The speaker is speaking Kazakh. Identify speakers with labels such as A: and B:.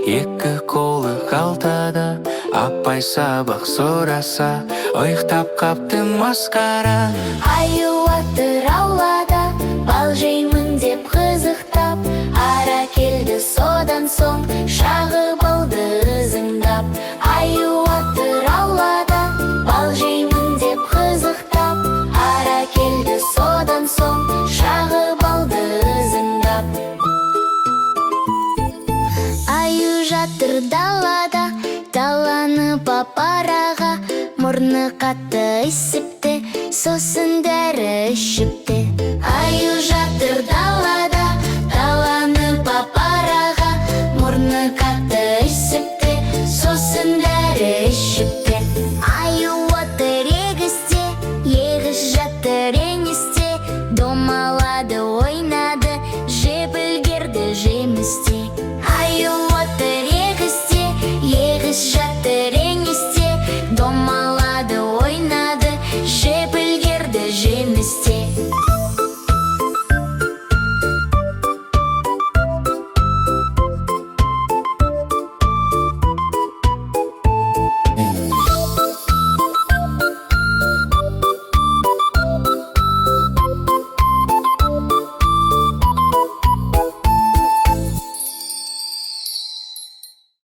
A: екі қолы қалтада. Апай сабақ сұраса, ұйықтап қапты масқара.
B: Аю отыр аулада, бал жеймін деп қызықтап. Ара келді содан соң, шағып алды ызыңдап. Аю отыр аулада, бал жеймін деп қызықтап. Ара келді содан соң, шағып алды ызыңдап. Аю жатыр далада, таланып апараға. Мұрны қатты ісіпті, сосын дәрі ішіп